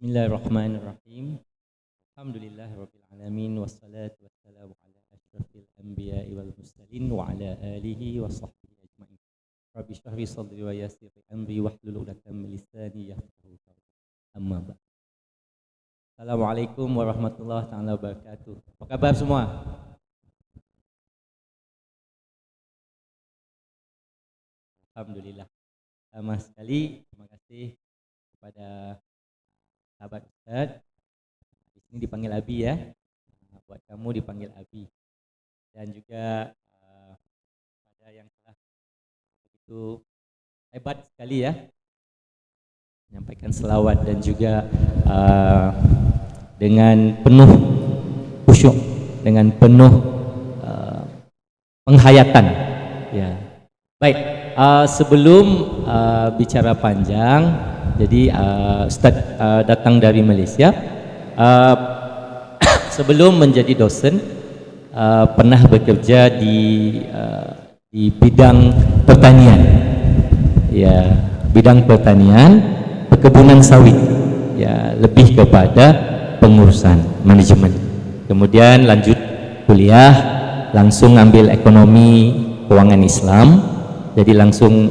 Bismillahirrahmanirrahim. Alhamdulillahirabbil alamin wassalatu wassalamu ala asyrafil anbiya'i wal mursalin wa ala alihi wa sahbihi ajmain. Rabbi shrah li sadri wa yassir li amri wahlul 'uqdatam min lisani yafqahu qawli. Amma ba'd. Assalamualaikum warahmatullahi taala wabarakatuh. Apa kabar semua? Alhamdulillah. Sama sekali terima kasih kepada sahabat Ustaz. Di sini dipanggil Abi ya. Buat kamu dipanggil Abi. Dan juga pada yang telah begitu hebat sekali ya menyampaikan selawat dan juga dengan penuh khusyuk, dengan penuh penghayatan ya. Baik, sebelum bicara panjang, jadi Ustaz datang dari Malaysia. Sebelum menjadi dosen pernah bekerja di bidang pertanian ya, bidang pertanian, perkebunan sawit ya, lebih kepada pengurusan manajemen. Kemudian lanjut kuliah, langsung ambil ekonomi keuangan Islam, jadi langsung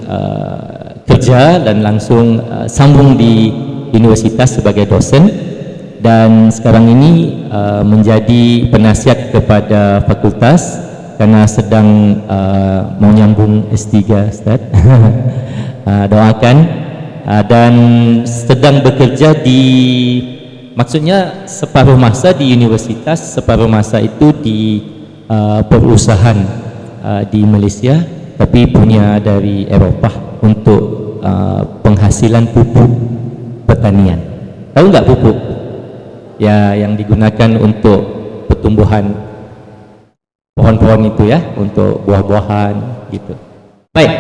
kerja dan langsung sambung di universitas sebagai dosen, dan sekarang ini menjadi penasihat kepada fakultas karena sedang mau nyambung S3 Ustaz. Doakan, dan sedang bekerja di, maksudnya separuh masa di universitas, separuh masa itu di perusahaan di Malaysia, tapi punya dari Eropah untuk penghasilan pupuk pertanian. Tahu nggak pupuk? Ya, yang digunakan untuk pertumbuhan pohon-pohon itu ya, untuk buah-buahan gitu. Baik,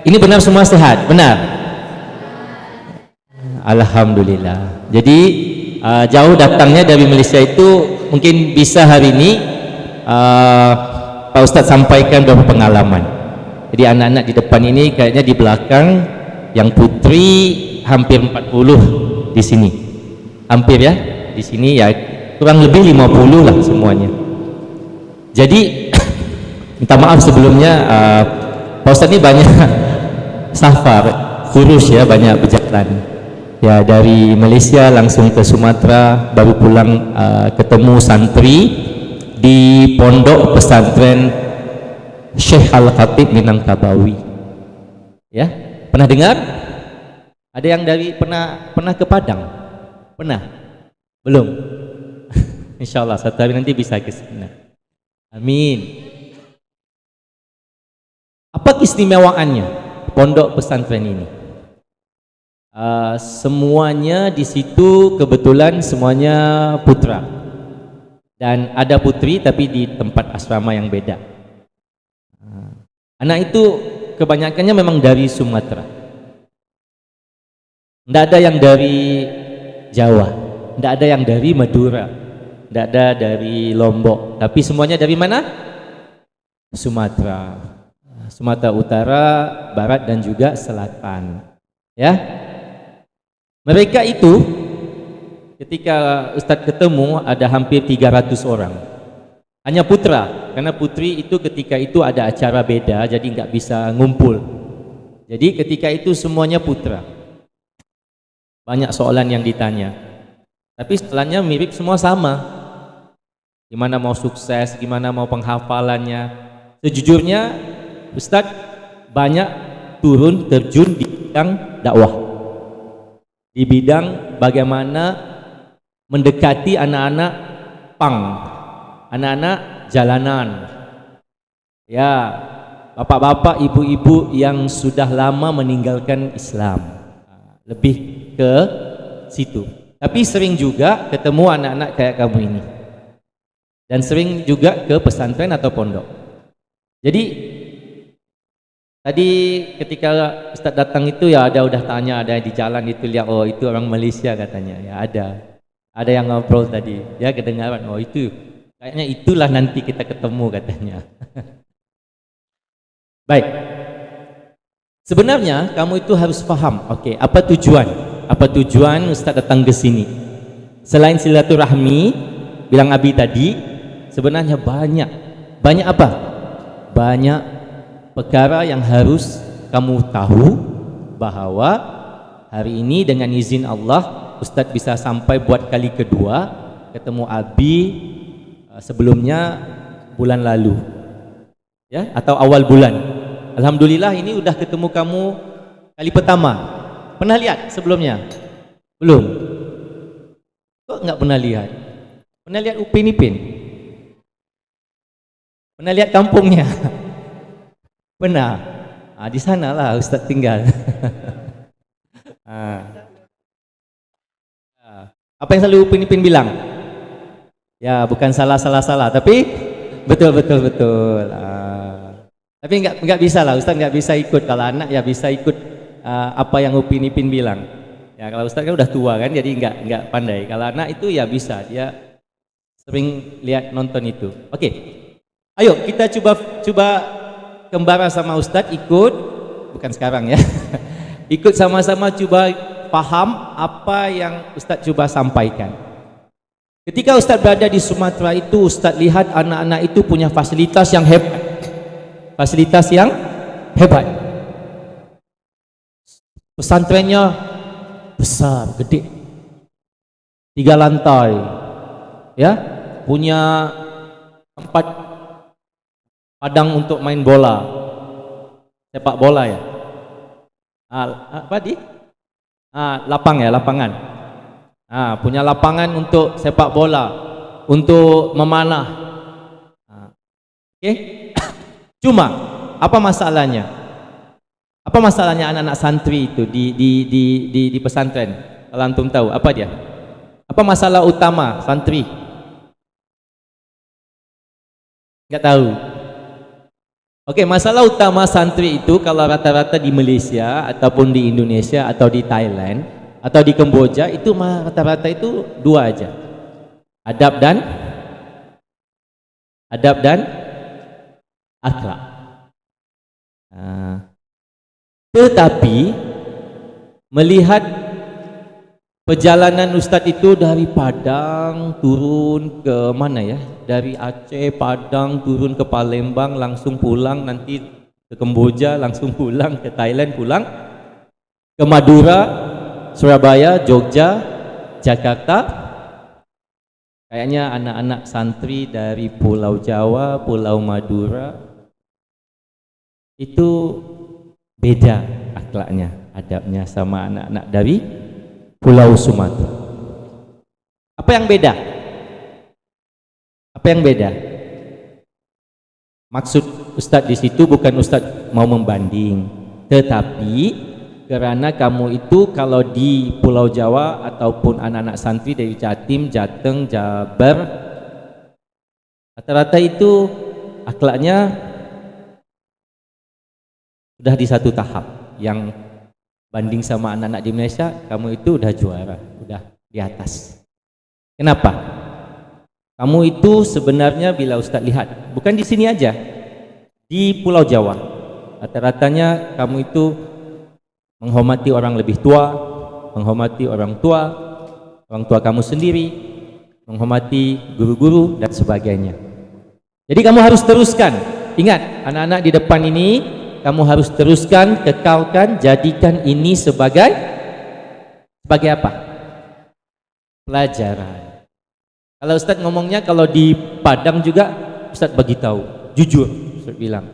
ini benar semua sehat? Benar? Alhamdulillah. Jadi jauh datangnya dari Malaysia itu, mungkin bisa hari ini Pak Ustadz sampaikan beberapa pengalaman. Jadi anak-anak di depan ini kayaknya di belakang, yang putri hampir 40 di sini. Hampir ya, di sini ya kurang lebih 50 lah semuanya. Jadi minta maaf sebelumnya, Pak Ustadz ini banyak safar, kurus ya, banyak berjalan. Ya, dari Malaysia langsung ke Sumatera, baru pulang ketemu santri di pondok pesantren Syekh Al-Khatib Minangkabawi. Ya, pernah dengar? Ada yang dari pernah ke Padang? Pernah? Belum? Insyaallah satu hari nanti bisa ke sana. Amin. Apa keistimewaannya pondok pesantren ini? Semuanya di situ kebetulan semuanya putra, dan ada putri tapi di tempat asrama yang beda. Anak itu kebanyakannya memang dari Sumatera, tidak ada yang dari Jawa, tidak ada yang dari Madura, tidak ada dari Lombok, tapi semuanya dari mana? Sumatera, Sumatera Utara, Barat, dan juga Selatan ya. Mereka itu ketika Ustadz ketemu ada hampir 300 orang, hanya putra, karena putri itu ketika itu ada acara beda jadi nggak bisa ngumpul. Jadi ketika itu semuanya putra. Banyak soalan yang ditanya, tapi soalannya mirip semua sama. Gimana mau sukses, gimana mau penghafalannya. Sejujurnya Ustadz banyak turun terjun di bidang dakwah, di bidang bagaimana mendekati anak-anak pang, anak-anak jalanan ya, bapak-bapak, ibu-ibu yang sudah lama meninggalkan Islam, lebih ke situ. Tapi sering juga ketemu anak-anak kayak kamu ini, dan sering juga ke pesantren atau pondok. Jadi tadi ketika Ustadz datang itu ya udah tanya, ada di jalan itu lihat, oh itu orang Malaysia katanya ya, ada yang ngobrol tadi ya, kedengaran, oh itu kayaknya itulah nanti kita ketemu katanya. Baik, sebenarnya kamu itu harus paham, oke, apa tujuan apa tujuan Ustaz datang ke sini? Selain silaturahmi, bilang Abi tadi, sebenarnya banyak apa? Banyak perkara yang harus kamu tahu, bahwa hari ini dengan izin Allah Ustaz bisa sampai buat kali kedua ketemu Abi. Sebelumnya bulan lalu ya, atau awal bulan. Alhamdulillah ini udah ketemu kamu kali pertama. Pernah lihat sebelumnya? Belum? Kok nggak pernah lihat? Pernah lihat Upin Ipin? Pernah lihat kampungnya? Pernah? Di sana lah Ustaz tinggal. Apa yang selalu Upin Ipin bilang? Ya bukan salah, tapi betul. Tapi nggak bisa lah, Ustaz nggak bisa ikut. Kalau anak ya bisa ikut apa yang Upin Ipin bilang. Ya kalau Ustaz kan udah tua kan, jadi nggak pandai. Kalau anak itu ya bisa, dia sering lihat nonton itu. Oke, ayo kita coba kembara sama Ustaz, ikut, bukan sekarang ya. Ikut sama-sama coba paham apa yang Ustaz coba sampaikan. Ketika Ustaz berada di Sumatera itu, Ustaz lihat anak-anak itu punya fasilitas yang hebat. Fasilitas yang hebat. Pesantrennya besar, gede. 3 lantai. Ya, punya tempat padang untuk main bola. Sepak bola ya. Lapangan. Punya lapangan untuk sepak bola, untuk memanah. Oke. Cuma apa masalahnya? Apa masalahnya anak-anak santri itu di pesantren? Kalau antum tahu, apa dia? Apa masalah utama santri? Nggak tahu. Oke, masalah utama santri itu kalau rata-rata di Malaysia ataupun di Indonesia atau di Thailand atau di Kamboja itu rata-rata itu 2 aja. Adab dan akhlak. Tetapi melihat perjalanan Ustadz itu dari Padang turun ke mana ya? Dari Aceh, Padang turun ke Palembang, langsung pulang, nanti ke Kamboja, langsung pulang ke Thailand, pulang ke Madura, Surabaya, Jogja, Jakarta. Kayaknya anak-anak santri dari Pulau Jawa, Pulau Madura itu beda akhlaknya, adabnya sama anak-anak dari Pulau Sumatera. Apa yang beda? Apa yang beda? Maksud Ustadz di situ bukan Ustadz mau membanding, tetapi karena kamu itu kalau di Pulau Jawa ataupun anak-anak santri dari Jatim, Jateng, Jabar, rata-rata itu akhlaknya sudah di satu tahap. Yang banding sama anak-anak di Malaysia, kamu itu udah juara, udah di atas. Kenapa? Kamu itu sebenarnya bila Ustadz lihat, bukan di sini aja, di Pulau Jawa, rata-ratanya kamu itu menghormati orang lebih tua, menghormati orang tua kamu sendiri, menghormati guru-guru dan sebagainya. Jadi kamu harus teruskan. Ingat, anak-anak di depan ini kamu harus teruskan, kekalkan, jadikan ini sebagai apa? Pelajaran. Kalau Ustadz ngomongnya, kalau di Padang juga Ustadz bagi tahu, jujur, Ustadz bilang.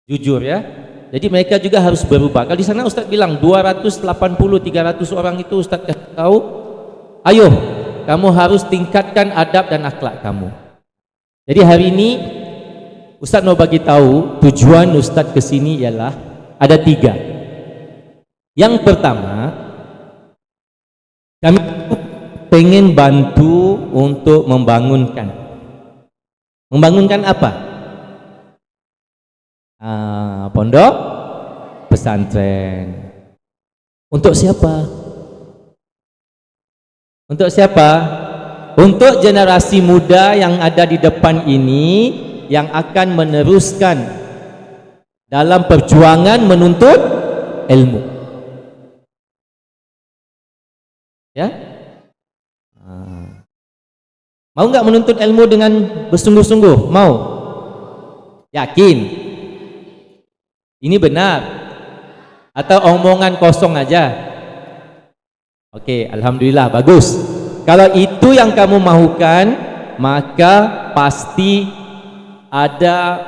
Jujur ya. Jadi mereka juga harus berubah. Kalau di sana Ustadz bilang 280-300 orang itu Ustadz kasih tahu, ayo kamu harus tingkatkan adab dan akhlak kamu. Jadi hari ini Ustadz mau bagi tahu tujuan Ustadz kesini ialah ada 3. Yang pertama, kami pengen bantu untuk membangunkan apa? Pondok pesantren. Untuk siapa? Untuk siapa? Untuk generasi muda yang ada di depan ini, yang akan meneruskan dalam perjuangan menuntut ilmu. Ya, mau nggak menuntut ilmu dengan bersungguh-sungguh? Mau? Yakin? Ini benar? Atau omongan kosong aja? Oke, alhamdulillah, bagus. Kalau itu yang kamu mahukan, maka pasti ada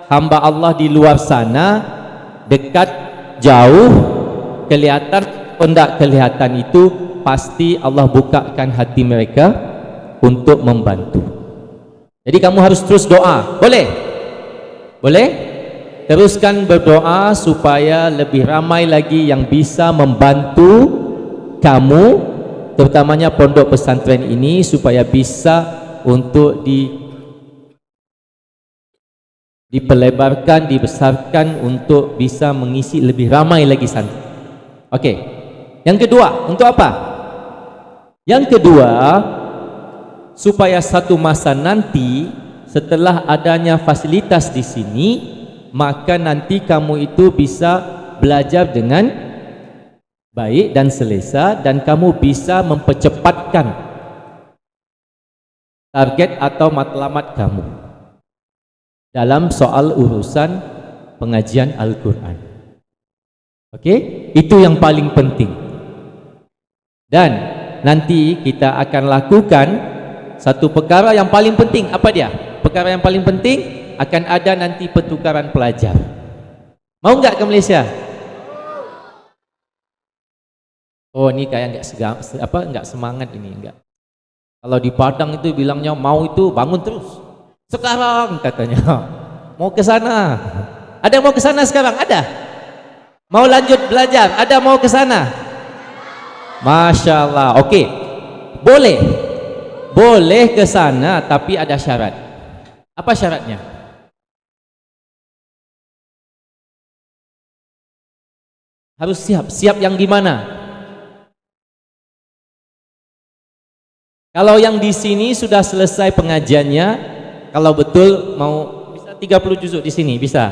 hamba Allah di luar sana, dekat, jauh, kelihatan atau tidak kelihatan, itu pasti Allah bukakan hati mereka untuk membantu. Jadi kamu harus terus doa. Boleh? Boleh? Teruskan berdoa supaya lebih ramai lagi yang bisa membantu kamu, terutamanya pondok pesantren ini, supaya bisa untuk diperlebarkan, dibesarkan untuk bisa mengisi lebih ramai lagi santri. Oke. Yang kedua, untuk apa? Yang kedua, supaya satu masa nanti setelah adanya fasilitas di sini, maka nanti kamu itu bisa belajar dengan baik dan selesa, dan kamu bisa mempercepatkan target atau matlamat kamu dalam soal urusan pengajian Al-Quran. Oke, itu yang paling penting. Dan nanti kita akan lakukan satu perkara yang paling penting. Apa dia? Perkara yang paling penting, akan ada nanti pertukaran pelajar. Mau nggak ke Malaysia? Oh, ini kayak nggak semangat ini, enggak. Kalau di Padang itu bilangnya mau itu bangun terus. Sekarang katanya mau ke sana. Ada mau ke sana sekarang? Ada. Mau lanjut belajar? Ada mau ke sana? Masya Allah. Oke, boleh, boleh ke sana, tapi ada syarat. Apa syaratnya? Harus siap. Siap yang gimana? Kalau yang di sini sudah selesai pengajiannya, kalau betul mau bisa 30 juzuk di sini, bisa?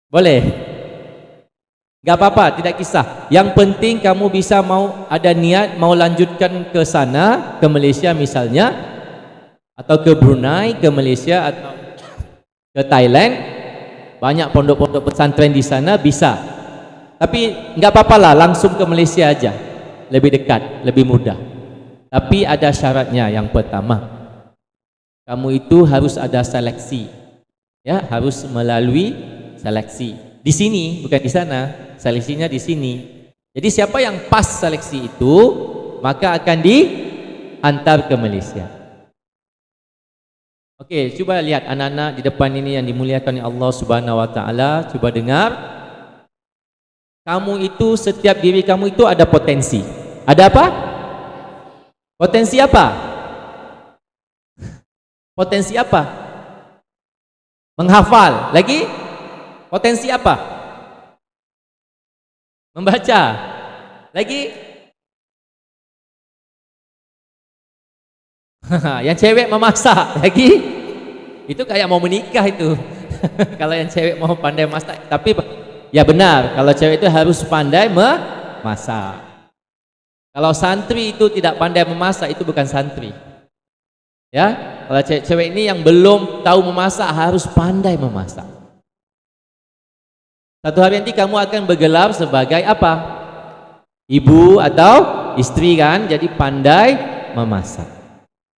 Boleh? Gak apa-apa, tidak kisah. Yang penting kamu bisa mau ada niat mau lanjutkan ke sana, ke Malaysia misalnya, atau ke Brunei, ke Malaysia, atau ke Thailand. Banyak pondok-pondok pesantren di sana, bisa. Tapi nggak apa-apa lah, langsung ke Malaysia aja, lebih dekat, lebih mudah. Tapi ada syaratnya. Yang pertama, kamu itu harus ada seleksi, ya, harus melalui seleksi di sini, bukan di sana. Seleksinya di sini. Jadi siapa yang pas seleksi itu, maka akan diantar ke Malaysia. Oke, coba lihat anak-anak di depan ini yang dimuliakan oleh Allah Subhanahu wa taala, coba dengar. Kamu itu, setiap diri kamu itu ada potensi. Ada apa? Potensi apa? Potensi apa? Menghafal. Lagi? Potensi apa? Membaca. Lagi? Yang cewek memasak. Lagi? Itu kayak mau menikah itu. Kalau yang cewek mau pandai masak. Tapi ya benar, kalau cewek itu harus pandai memasak. Kalau santri itu tidak pandai memasak, itu bukan santri. Ya, kalau cewek ini yang belum tahu memasak harus pandai memasak. Satu hari nanti kamu akan bergelar sebagai apa? Ibu atau istri kan, jadi pandai memasak.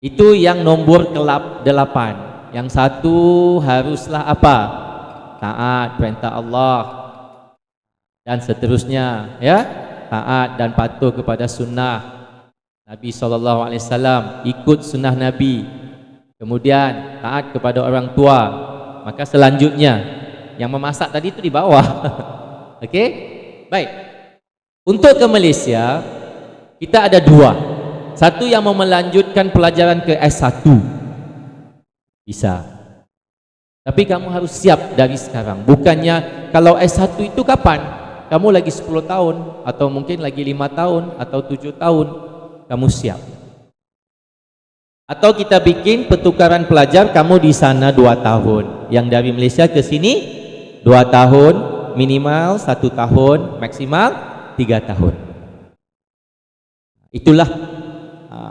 Itu yang nomor 8. Yang satu haruslah apa? Taat perintah Allah dan seterusnya, ya. Taat dan patuh kepada sunnah Nabi SAW, ikut sunnah Nabi, kemudian taat kepada orang tua. Maka selanjutnya yang memasak tadi itu di bawah. Oke, baik. Untuk ke Malaysia kita ada 2. Satu yang mau melanjutkan pelajaran ke S1 bisa, tapi kamu harus siap dari sekarang. Bukannya kalau S1 itu kapan? Kamu lagi 10 tahun, atau mungkin lagi 5 tahun, atau 7 tahun, kamu siap. Atau kita bikin pertukaran pelajar, kamu di sana 2 tahun. Yang dari Malaysia ke sini 2 tahun, minimal 1 tahun, maksimal 3 tahun. Itulah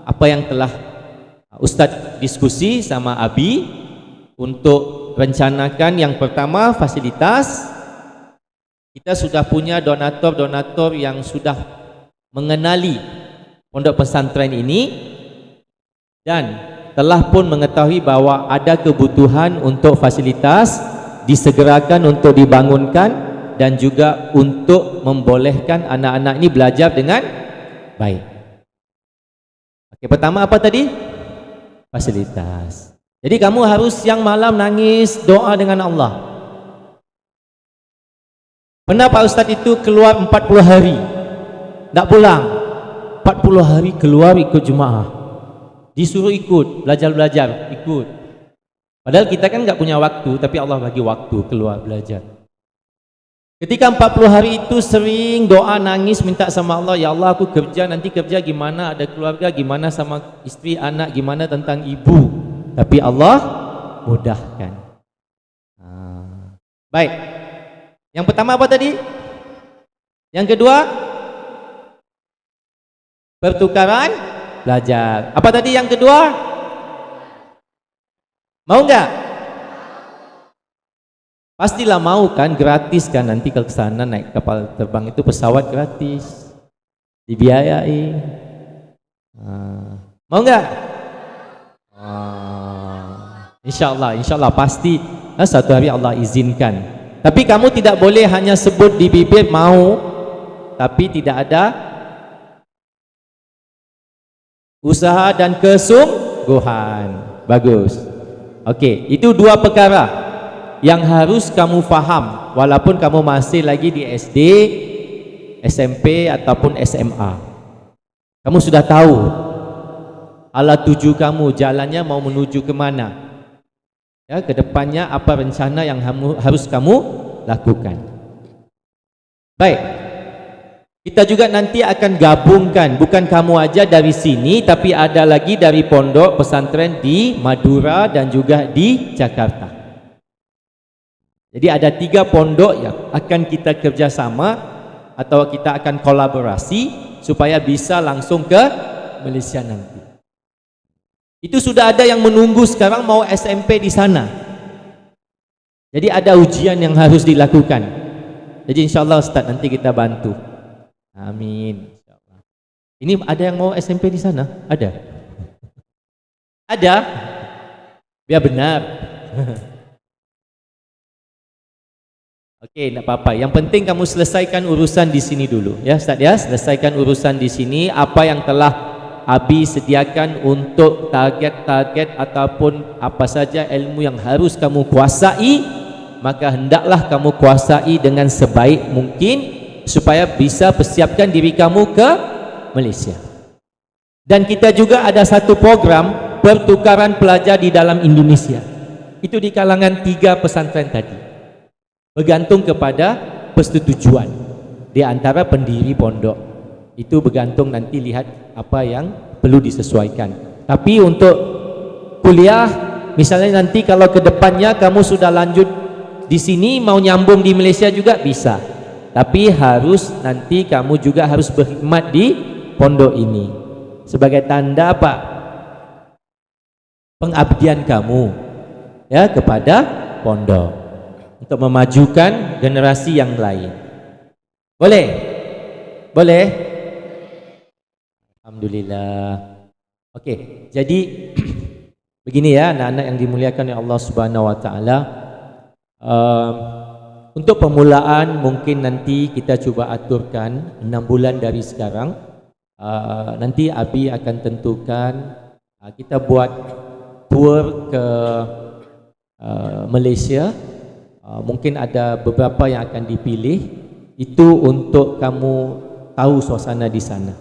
apa yang telah Ustadz diskusi sama Abi untuk rencanakan. Yang pertama, fasilitas. Kita sudah punya donatur-donatur yang sudah mengenali pondok pesantren ini dan telah pun mengetahui bahwa ada kebutuhan untuk fasilitas disegerakan untuk dibangunkan dan juga untuk membolehkan anak-anak ini belajar dengan baik. Oke, pertama apa tadi? Fasilitas. Jadi kamu harus siang malam nangis doa dengan Allah. Pernah Pak Ustadz itu keluar 40 hari tidak pulang, 40 hari keluar ikut jemaah, disuruh ikut, belajar-belajar, ikut. Padahal kita kan nggak punya waktu, tapi Allah bagi waktu keluar belajar. Ketika 40 hari itu sering doa, nangis, minta sama Allah, ya Allah aku kerja, nanti kerja gimana, ada keluarga gimana, sama istri, anak gimana, tentang ibu. Tapi Allah mudahkan. Baik, yang pertama apa tadi? Yang kedua, pertukaran belajar. Apa tadi yang kedua? Mau nggak? Pastilah mau kan, gratis kan, nanti ke sana naik kapal terbang itu pesawat gratis, dibiayai. Mau nggak? Insya Allah pasti satu hari Allah izinkan. Tapi kamu tidak boleh hanya sebut di bibir mau, tapi tidak ada usaha dan kesungguhan. Bagus. Oke, itu dua perkara yang harus kamu faham walaupun kamu masih lagi di SD, SMP ataupun SMA. Kamu sudah tahu alat tuju kamu, jalannya mau menuju kemana, ya, kedepannya apa rencana yang harus kamu lakukan. Baik, kita juga nanti akan gabungkan, bukan kamu aja dari sini, tapi ada lagi dari pondok pesantren di Madura dan juga di Jakarta. Jadi ada 3 pondok yang akan kita kerjasama atau kita akan kolaborasi supaya bisa langsung ke Malaysia nanti. Itu sudah ada yang menunggu sekarang mau SMP di sana. Jadi ada ujian yang harus dilakukan. Jadi insya Allah Ustaz nanti kita bantu. Amin. Ini ada yang mau SMP di sana? Ada? Ada? Biar benar. Oke, enggak apa-apa. Yang penting kamu selesaikan urusan di sini dulu, ya Ustaz ya. Selesaikan urusan di sini, apa yang telah Abi sediakan untuk target-target ataupun apa saja ilmu yang harus kamu kuasai, maka hendaklah kamu kuasai dengan sebaik mungkin supaya bisa persiapkan diri kamu ke Malaysia. Dan kita juga ada satu program pertukaran pelajar di dalam Indonesia. Itu di kalangan 3 pesantren tadi. Bergantung kepada persetujuan di antara pendiri pondok. Itu bergantung, nanti lihat apa yang perlu disesuaikan. Tapi untuk kuliah, misalnya nanti kalau ke depannya kamu sudah lanjut di sini mau nyambung di Malaysia juga bisa. Tapi harus nanti kamu juga harus berkhidmat di pondok ini sebagai tanda apa? Pengabdian kamu ya kepada pondok untuk memajukan generasi yang lain. Boleh? Boleh? Alhamdulillah. Oke, jadi begini ya anak-anak yang dimuliakan oleh Allah Subhanahu wa taala. Untuk permulaan mungkin nanti kita coba aturkan 6 bulan dari sekarang. Nanti Abi akan tentukan kita buat tour ke Malaysia. Mungkin ada beberapa yang akan dipilih itu untuk kamu tahu suasana di sana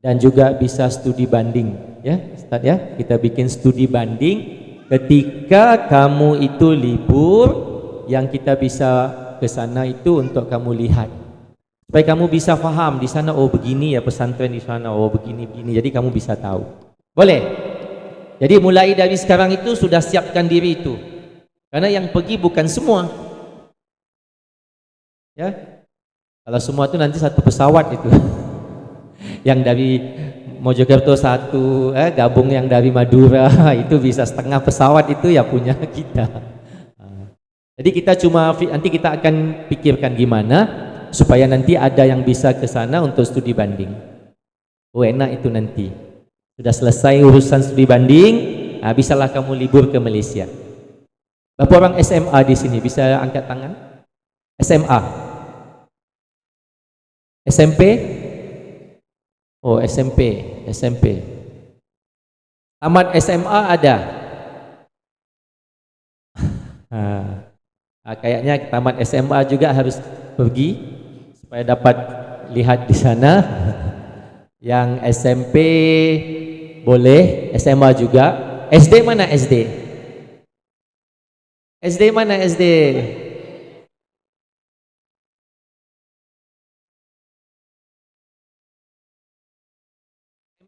dan juga bisa studi banding ya Ustaz ya. Kita bikin studi banding ketika kamu itu libur, yang kita bisa ke sana itu untuk kamu lihat supaya kamu bisa faham di sana, oh begini ya pesantren di sana, oh begini-begini, jadi kamu bisa tahu. Boleh? Jadi mulai dari sekarang itu sudah siapkan diri itu. Karena yang pergi bukan semua. Ya. Kalau semua itu nanti satu pesawat itu. Yang dari Mojokerto satu, gabung yang dari Madura itu bisa setengah pesawat itu ya punya kita. Jadi kita nanti kita akan pikirkan gimana supaya nanti ada yang bisa ke sana untuk studi banding. Enak itu nanti. Sudah selesai urusan studi banding, bisalah kamu libur ke Malaysia. Berapa orang SMA di sini bisa angkat tangan? SMA, SMP? Oh SMP. Tamat SMA ada? Kayaknya tamat SMA juga harus pergi supaya dapat lihat di sana. Yang SMP boleh, SMA juga. SD mana SD? SD mana SD?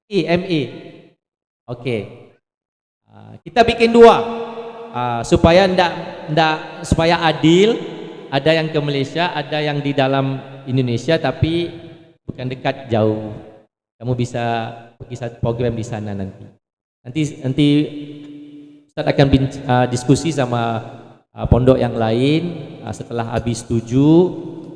MI. Oke. Kita bikin dua supaya supaya adil. Ada yang ke Malaysia, ada yang di dalam Indonesia tapi bukan dekat, jauh. Kamu bisa pergi satu program di sana nanti. Nanti Ustaz akan diskusi sama pondok yang lain. Setelah habis setuju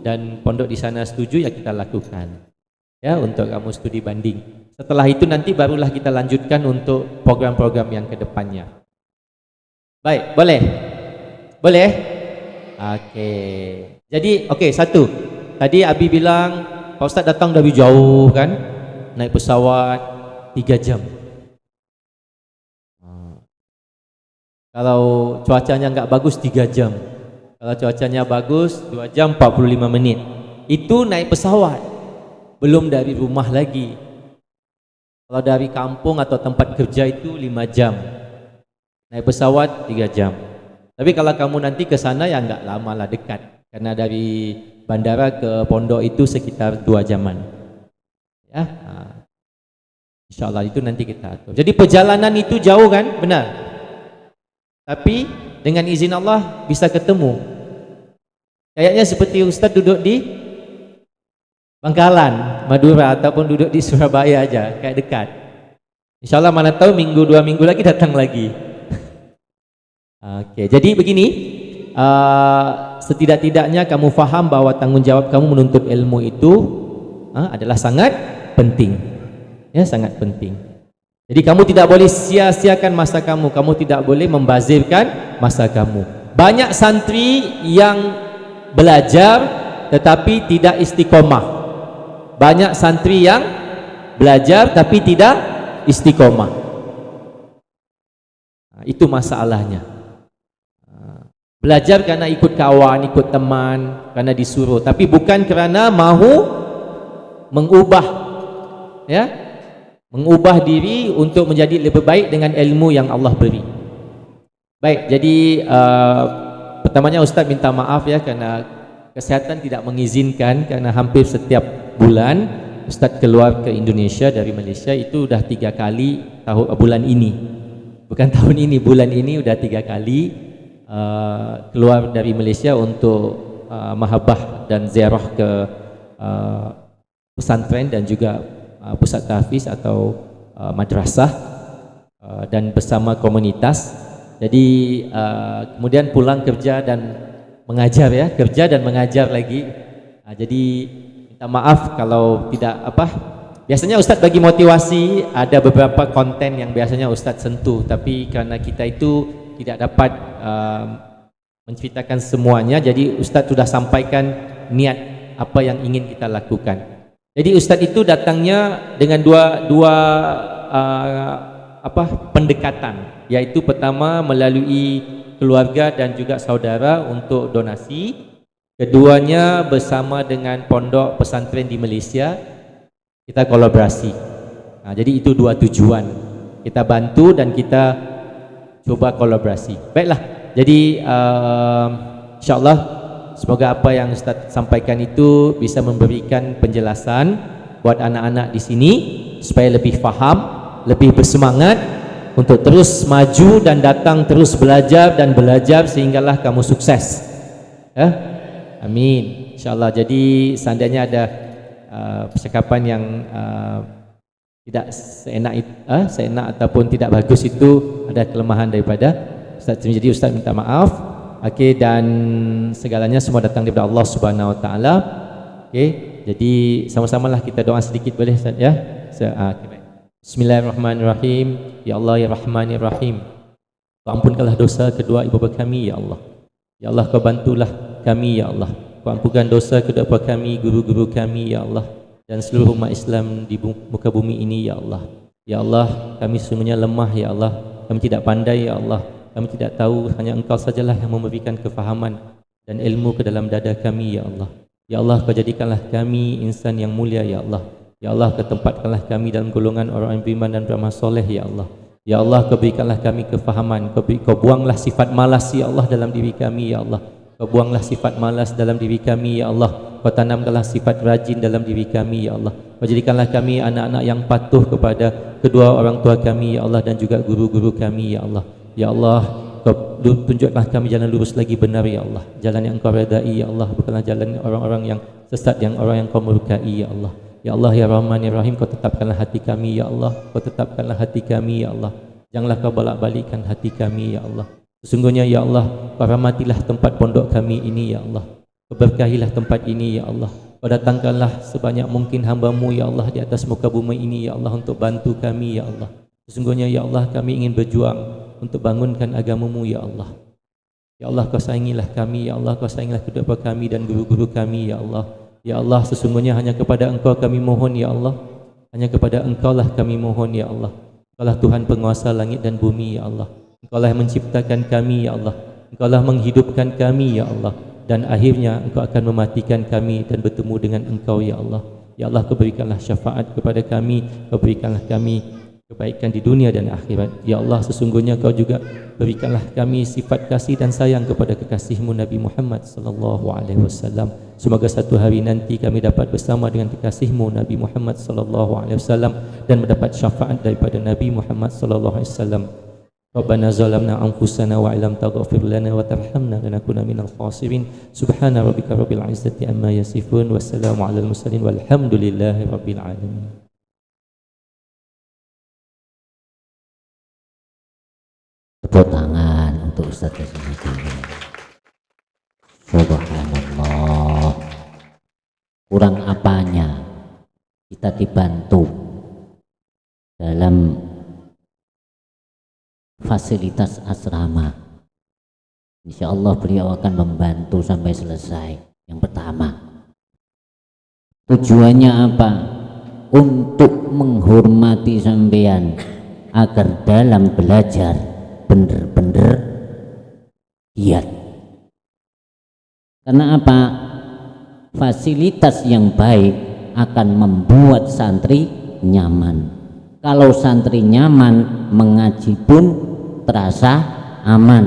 dan pondok di sana setuju, ya kita lakukan. Ya, untuk kamu studi banding. Setelah itu nanti barulah kita lanjutkan untuk program-program yang kedepannya. Baik, boleh? Boleh? Oke. Jadi, satu. Tadi Abi bilang, Pak Ustaz datang dari jauh kan? Naik pesawat 3 jam. Kalau cuacanya nggak bagus 3 jam. Kalau cuacanya bagus 2 jam 45 menit. Itu naik pesawat. Belum dari rumah lagi. Kalau dari kampung atau tempat kerja itu 5 jam. Naik pesawat 3 jam. Tapi kalau kamu nanti ke sana ya nggak lama lah, dekat. Karena dari bandara ke pondok itu sekitar 2 jaman. Ya, insya Allah itu nanti kita atur. Jadi perjalanan itu jauh kan, benar. Tapi dengan izin Allah bisa ketemu. Kayaknya seperti Ustadz duduk di Bangkalan, Madura, ataupun duduk di Surabaya aja, kayak dekat. Insya Allah mana tahu minggu 2 minggu lagi datang lagi. Oke, jadi begini, setidak-tidaknya kamu faham bahwa tanggung jawab kamu menuntut ilmu itu adalah sangat penting, ya, sangat penting. Jadi kamu tidak boleh sia-siakan masa kamu, kamu tidak boleh membazirkan masa kamu. Banyak santri yang belajar tetapi tidak istiqomah. Banyak santri yang belajar tapi tidak istiqomah. Itu masalahnya. Belajar karena ikut kawan, ikut teman, karena disuruh, tapi bukan karena mahu mengubah, ya, mengubah diri untuk menjadi lebih baik dengan ilmu yang Allah beri. Baik, jadi pertamanya Ustaz minta maaf ya karena kesehatan tidak mengizinkan, karena hampir setiap bulan Ustaz keluar ke Indonesia dari Malaysia itu udah 3 kali bulan ini, bukan tahun ini, bulan ini udah 3 kali keluar dari Malaysia untuk mahabbah dan ziarah ke pesantren dan juga pusat tahfiz atau madrasah dan bersama komunitas. Jadi kemudian pulang kerja dan mengajar, ya, kerja dan mengajar lagi. Jadi minta maaf kalau tidak biasanya Ustadz bagi motivasi, ada beberapa konten yang biasanya Ustadz sentuh, tapi karena kita itu tidak dapat menceritakan semuanya, jadi Ustadz sudah sampaikan niat apa yang ingin kita lakukan. Jadi Ustadz itu datangnya dengan dua pendekatan, yaitu pertama melalui keluarga dan juga saudara untuk donasi, keduanya bersama dengan pondok pesantren di Malaysia kita kolaborasi. Jadi itu 2 tujuan, kita bantu dan kita coba kolaborasi. Baiklah, jadi insyaallah semoga apa yang Ustaz sampaikan itu bisa memberikan penjelasan buat anak-anak di sini supaya lebih faham, lebih bersemangat untuk terus maju dan datang terus belajar dan belajar sehinggalah kamu sukses. Ya? Amin. Insyaallah. Jadi seandainya ada percakapan yang seenak ataupun tidak bagus itu ada kelemahan daripada Ustaz. Jadi Ustaz minta maaf. Okey, dan segalanya semua datang daripada Allah Subhanahu Wa Taala. Okey, jadi sama-samalah kita doa sedikit boleh Ustaz ya. Okay. Bismillahirrahmanirrahim. Ya Allah ya Rahman ya Rahim. Kau ampunkanlah dosa kedua ibu bapa kami ya Allah. Ya Allah, kau bantulah kami ya Allah. Kau ampunkan dosa kedua bapa kami, guru-guru kami ya Allah, dan seluruh umat Islam di muka bumi ini ya Allah. Ya Allah, kami semuanya lemah ya Allah. Kami tidak pandai ya Allah. Kami tidak tahu, hanya Engkau sajalah yang memberikan kefahaman dan ilmu ke dalam dada kami ya Allah. Ya Allah, kau jadikanlah kami insan yang mulia ya Allah. Ya Allah, kau tempatkanlah kami dalam golongan orang yang beriman dan beramal soleh ya Allah. Ya Allah, kau berikanlah kami kefahaman. Kau buanglah sifat malas ya Allah dalam diri kami ya Allah. Kau buanglah sifat malas dalam diri kami ya Allah. Kau tanamkanlah sifat rajin dalam diri kami ya Allah. Kau jadikanlah kami anak-anak yang patuh kepada kedua orang tua kami ya Allah, dan juga guru-guru kami ya Allah. Ya Allah, kau tunjuklah kami jalan lurus lagi benar ya Allah. Jalan yang Engkau redai ya Allah, bukanlah jalan orang-orang yang sesat, yang orang yang Kau murkai ya Allah. Ya Allah ya Rahman ya Rahim, Kau tetapkanlah hati kami ya Allah. Kau tetapkanlah hati kami ya Allah. Janganlah Kau bolak-balikkan hati kami ya Allah. Sesungguhnya ya Allah, Kau rahmatilah tempat pondok kami ini ya Allah. Kau berkahilah tempat ini ya Allah. Kau datangkanlah sebanyak mungkin hamba-Mu ya Allah di atas muka bumi ini ya Allah, untuk bantu kami ya Allah. Sesungguhnya ya Allah, kami ingin berjuang untuk bangunkan agama-Mu ya Allah. Ya Allah, Kau sayangilah kami ya Allah. Kau sayangilah kedua kami dan guru-guru kami ya Allah. Ya Allah, sesungguhnya hanya kepada Engkau kami mohon ya Allah. Hanya kepada Engkau lah kami mohon ya Allah. Engkau lah Tuhan penguasa langit dan bumi ya Allah. Engkau lah yang menciptakan kami ya Allah. Engkau lah menghidupkan kami ya Allah. Dan akhirnya Engkau akan mematikan kami dan bertemu dengan Engkau ya Allah. Ya Allah, Kau berikanlah syafaat kepada kami. Kau berikanlah kami kebaikan di dunia dan akhirat. Ya Allah, sesungguhnya Kau juga berikanlah kami sifat kasih dan sayang kepada kekasih-Mu Nabi Muhammad sallallahu alaihi wasallam. Semoga satu hari nanti kami dapat bersama dengan kekasih-Mu Nabi Muhammad sallallahu alaihi wasallam dan mendapat syafaat daripada Nabi Muhammad sallallahu alaihi wasallam. Rabbana zalamna anfusana wa illam taghfir lana wa tarhamna lanakunanna minal khasirin. Subhana rabbika rabbil izzati amma yasifun, wassalamu alal mursalin walhamdulillahi rabbil alamin. Tepuk tangan untuk Ustaz Jasmudi. Subhanallah. Kurang apanya kita dibantu dalam fasilitas asrama. Insya Allah beliau akan membantu sampai selesai. Yang pertama, tujuannya apa? Untuk menghormati sampean agar dalam belajar bener-bener giat. Karena apa? Fasilitas yang baik akan membuat santri nyaman. Kalau santri nyaman, mengaji pun terasa aman.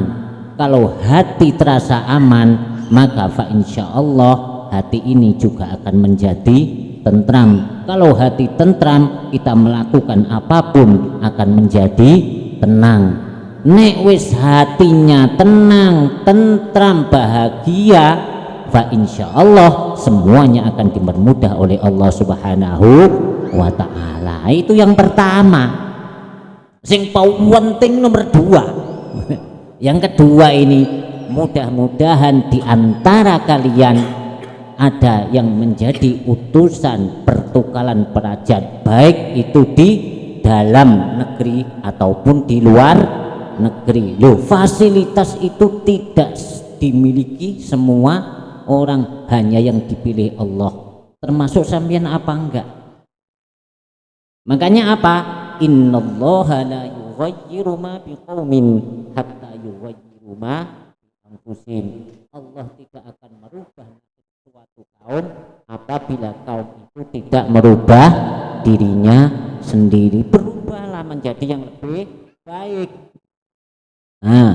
Kalau hati terasa aman, maka fa insya Allah hati ini juga akan menjadi tentram. Kalau hati tentram, kita melakukan apapun akan menjadi tenang. Nek wis hatinya tenang, tentram, bahagia, fa insya Allah semuanya akan dipermudah oleh Allah Subhanahu wa Ta'ala. Itu yang pertama. Sing penting nomor 2. Yang kedua ini, mudah-mudahan di antara kalian ada yang menjadi utusan pertukaran pelajar, baik itu di dalam negeri ataupun di luar negeri. Loh, fasilitas itu tidak dimiliki semua orang, hanya yang dipilih Allah. Termasuk sampean apa enggak? Makanya apa? Innallaha la yughayyiru ma biqaumin hatta yughayyiru ma anfusihim. Allah tidak akan merubah suatu kaum apabila kaum itu tidak merubah dirinya sendiri. Berubahlah menjadi yang lebih baik. Nah,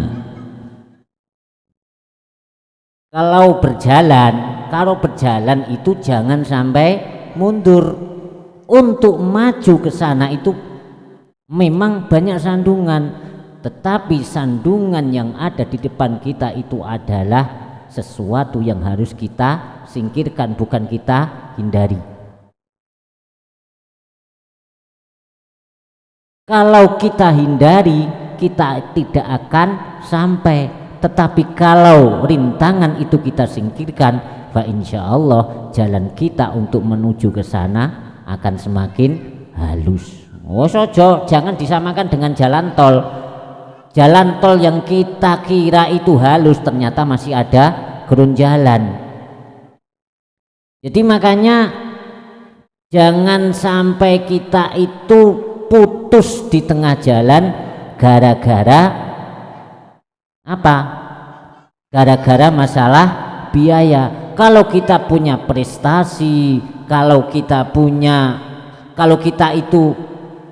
kalau berjalan itu jangan sampai mundur. Untuk maju ke sana itu memang banyak sandungan, tetapi sandungan yang ada di depan kita itu adalah sesuatu yang harus kita singkirkan, bukan kita hindari. Kalau kita hindari, kita tidak akan sampai. Tetapi kalau rintangan itu kita singkirkan, fa insya Allah jalan kita untuk menuju ke sana akan semakin halus. Oh sojo, jangan disamakan dengan jalan tol. Jalan tol yang kita kira itu halus ternyata masih ada gerun jalan. Jadi makanya jangan sampai kita itu putus di tengah jalan gara-gara apa? Gara-gara masalah biaya. Kalau kita punya prestasi, kalau kita itu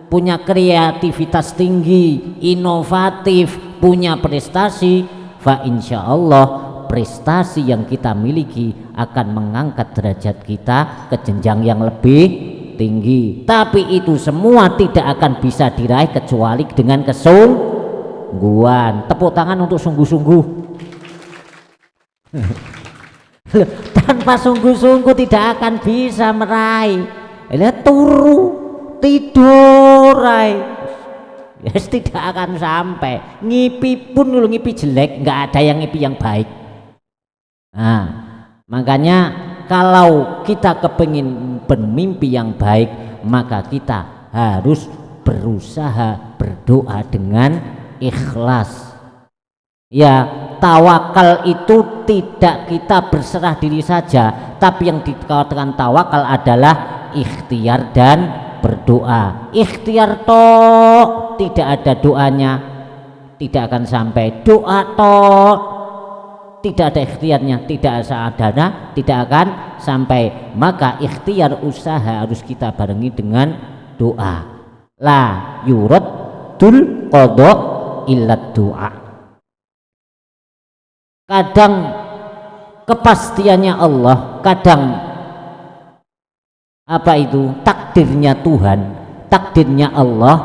punya kreativitas tinggi, inovatif, punya prestasi, fa insya Allah prestasi yang kita miliki akan mengangkat derajat kita ke jenjang yang lebih tinggi. Tapi itu semua tidak akan bisa diraih kecuali dengan kesungguhan. Tepuk tangan untuk sungguh-sungguh. Tanpa sungguh-sungguh tidak akan bisa meraih. Lihat turu tidur yes, tidak akan sampai. Ngipi pun dulu ngipi jelek, nggak ada yang ngipi yang baik. Nah, makanya kalau kita kepingin bermimpi yang baik, maka kita harus berusaha berdoa dengan ikhlas. Ya, tawakal itu tidak kita berserah diri saja, tapi yang dikatakan tawakal adalah ikhtiar dan berdoa. Ikhtiar toh tidak ada doanya, tidak akan sampai. Doa toh tidak ada ikhtiarnya, tidak sadana, tidak akan sampai. Maka ikhtiar usaha harus kita barengi dengan doa. La yuradul qada illa doa. Kadang kepastiannya Allah, kadang apa itu takdirnya Tuhan, takdirnya Allah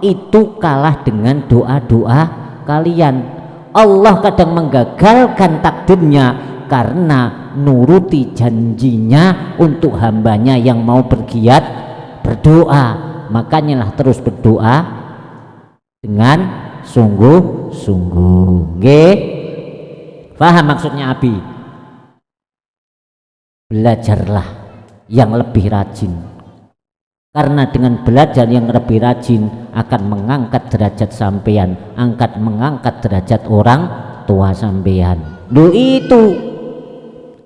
itu kalah dengan doa-doa kalian. Allah kadang menggagalkan takdirnya karena nuruti janjinya untuk hambanya yang mau bergiat berdoa. Makanya lah terus berdoa dengan sungguh-sungguh. Nggih, paham maksudnya Abi? Belajarlah yang lebih rajin, karena dengan belajar yang lebih rajin akan mengangkat derajat sampean, mengangkat derajat orang tua sampean. Loh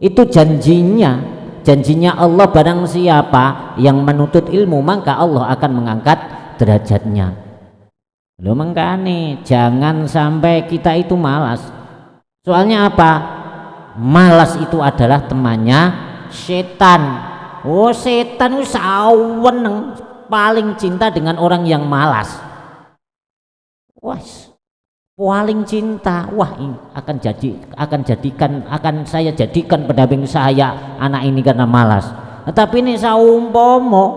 itu janjinya Allah, barang siapa yang menuntut ilmu maka Allah akan mengangkat derajatnya. Loh makanya jangan sampai kita itu malas. Soalnya apa? Malas itu adalah temannya setan. Oh, setan itu saweneng, paling cinta dengan orang yang malas. Wah, paling cinta. Wah, ini akan saya jadikan pendamping saya anak ini karena malas. Tetapi ini saumpama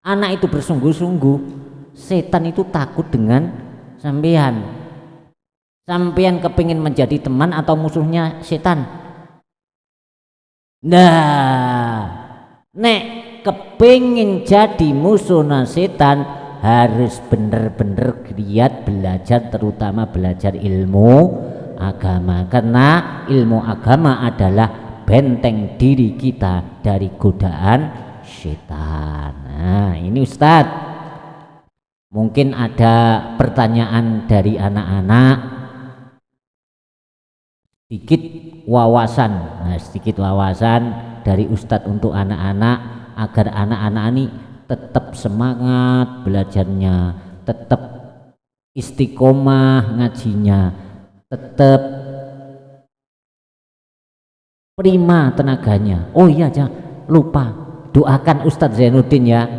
anak itu bersungguh-sungguh, setan itu takut dengan sampean. Sampean kepingin menjadi teman atau musuhnya setan? Nah, nek kepingin jadi musuhnya setan harus bener-bener giat belajar, terutama belajar ilmu agama, karena ilmu agama adalah benteng diri kita dari godaan setan. Nah ini Ustadz, mungkin ada pertanyaan dari anak-anak, sedikit wawasan dari Ustadz untuk anak-anak agar anak-anak ini tetap semangat belajarnya, tetap istiqomah ngajinya, tetap prima tenaganya. Oh iya, jangan lupa doakan Ustadz Zainuddin ya,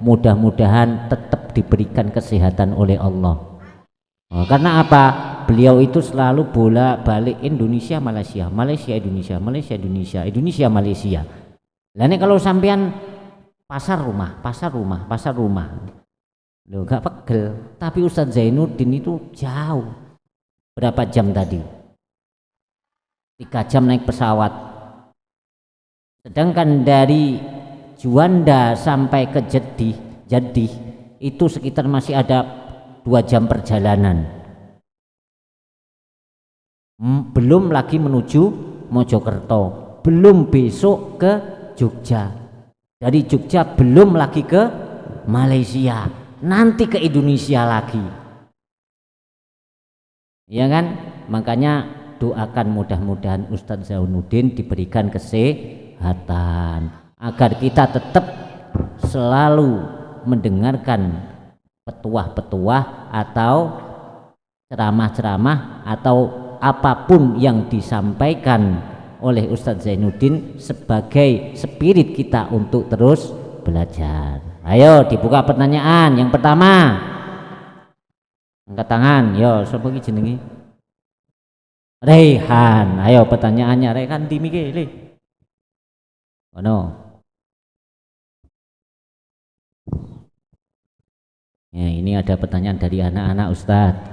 mudah-mudahan tetap diberikan kesehatan oleh Allah. Oh, karena apa? Beliau itu selalu bolak-balik Indonesia Malaysia, Malaysia Indonesia, Malaysia Indonesia, Indonesia Malaysia. Lah ini kalau sampean pasar rumah, loh gak pegel. Tapi Ustadz Zainuddin itu jauh. Berapa jam tadi? 3 jam naik pesawat. Sedangkan dari Juanda sampai ke Jeddah itu sekitar masih ada 2 jam perjalanan. Belum lagi menuju Mojokerto, belum besok ke Jogja, dari Jogja belum lagi ke Malaysia, nanti ke Indonesia lagi, ya kan? Makanya doakan mudah-mudahan Ustadz Zainuddin diberikan kesehatan agar kita tetap selalu mendengarkan petuah-petuah atau ceramah-ceramah atau apapun yang disampaikan oleh Ustadz Zainuddin sebagai spirit kita untuk terus belajar. Ayo dibuka pertanyaan. Yang pertama, angkat tangan. Yo, sapa iki jenenge? Rehan. Ayo pertanyaannya Rehan di mikir. Oh no. Ya, ini ada pertanyaan dari anak-anak Ustadz.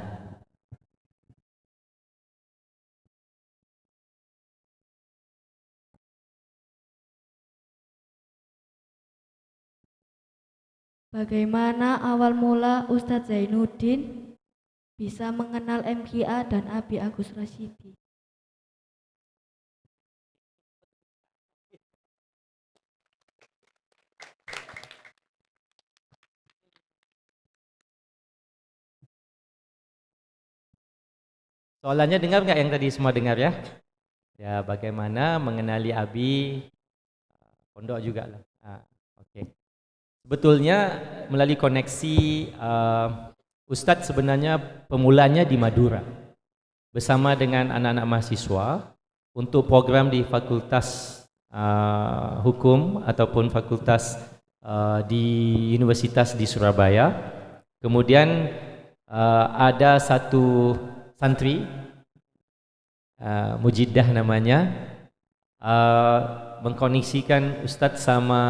Bagaimana awal mula Ustadz Zainuddin bisa mengenal MKA dan Abi Agus Rasyidi? Soalannya dengar nggak yang tadi semua dengar ya? Ya, bagaimana mengenali Abi, pondok juga lah. Oke. Sebetulnya melalui koneksi Ustadz sebenarnya pemulanya di Madura bersama dengan anak-anak mahasiswa untuk program di Fakultas Hukum ataupun Fakultas di Universitas di Surabaya. Kemudian ada satu santri Mujidah namanya, mengkoneksikan Ustadz sama